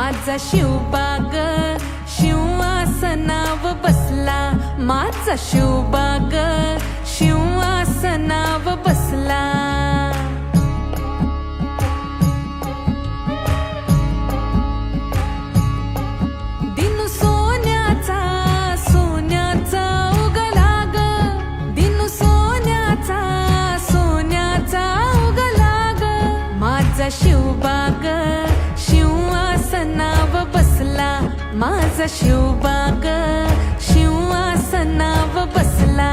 माझा शिवबाग शिवासनाव बसला, माझा शिवबाग शिवासनाव बसला. दिनू सोन्याचा सोन्याचा उगला ग, दिनू सोन्याचा सोन्याचा उगला ग. माझा शिवबाग शिवासनाव बसला, माझा शिवबाग शिवासनाव बसला.